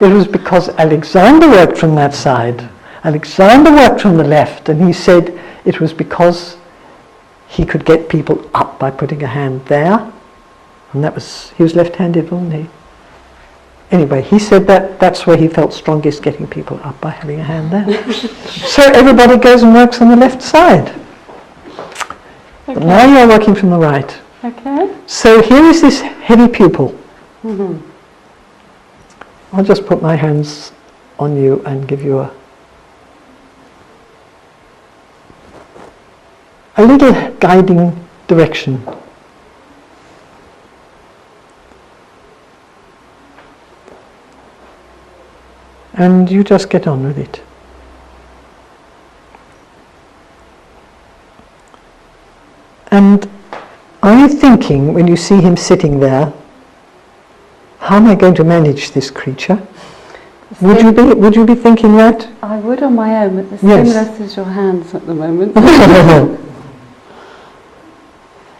It was because Alexander worked from that side. Alexander worked from the left, and he said it was because he could get people up by putting a hand there. And he was left-handed, wasn't he? Anyway, he said that's where he felt strongest, getting people up by having a hand there. So everybody goes and works on the left side. Okay. But now you're working from the right. Okay. So here is this heavy pupil. Mm-hmm. I'll just put my hands on you and give you a little guiding direction. And you just get on with it. And are you thinking, when you see him sitting there, how am I going to manage this creature? Would you be thinking that? I would on my own, but the Yes. stimulus is your hands at the moment. No,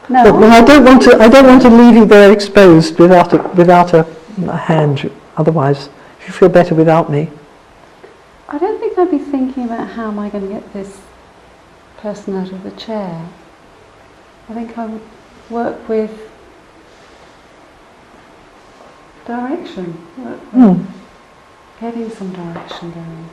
No. well, I don't want to leave you there exposed without a hand. Otherwise, you feel better without me. I don't think I'd be thinking about how am I going to get this person out of the chair. I think I would work with direction, getting some direction going.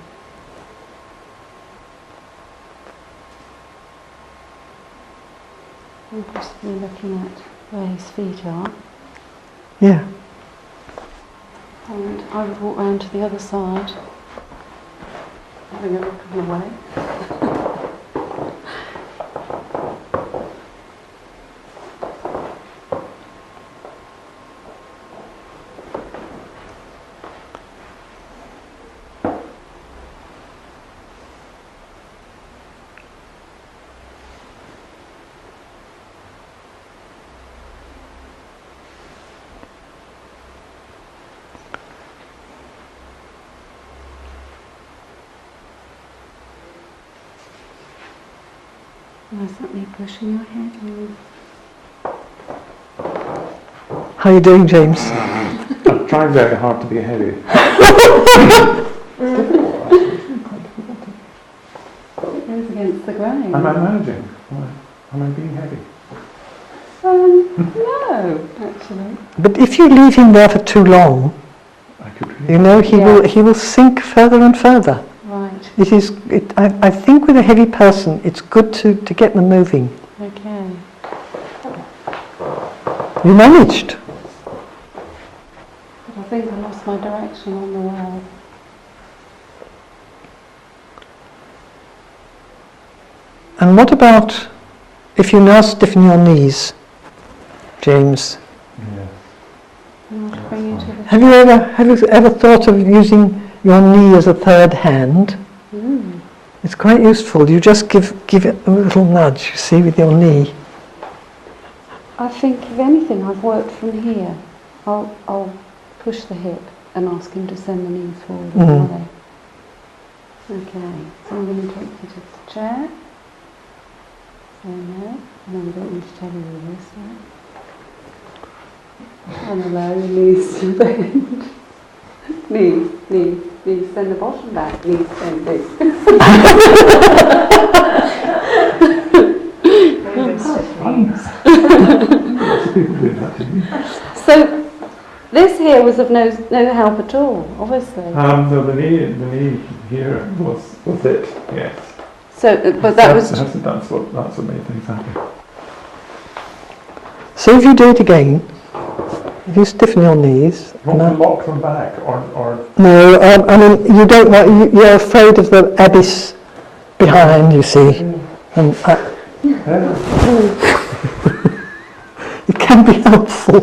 I'm possibly looking at where his feet are. Yeah. And I would walk round to the other side, having a look of the way. Is that me pushing your head? How are you doing, James? I'm trying very hard to be heavy. It goes against the grain. Am I managing? Am I being heavy? No, actually. But if you leave him there for too long, I could he will sink further and further. Right. I think with a heavy person, it's good to get them moving. Okay. You managed. But I think I lost my direction on the way. And what about if you now stiffen your knees, James? Yeah. I want to bring you to the Have you ever thought of using your knee as a third hand? It's quite useful. You just give it a little nudge, you see, with your knee. I think, if anything, I've worked from here. I'll push the hip and ask him to send the knees forward all the way. Okay, so I'm going to take you to the chair. So no, and I'm going to tell you this way. And allow your knees to bend. Knees, send the bottom back, knees, bend, knees. So, this here was of no help at all, obviously. The knee here was it, yes. So, but that's what made things happen. So if you do it again, if you stiffen your knees... Want to lock them back, or... No, I mean, you don't want... You're afraid of the abyss behind, you see. And it can be helpful.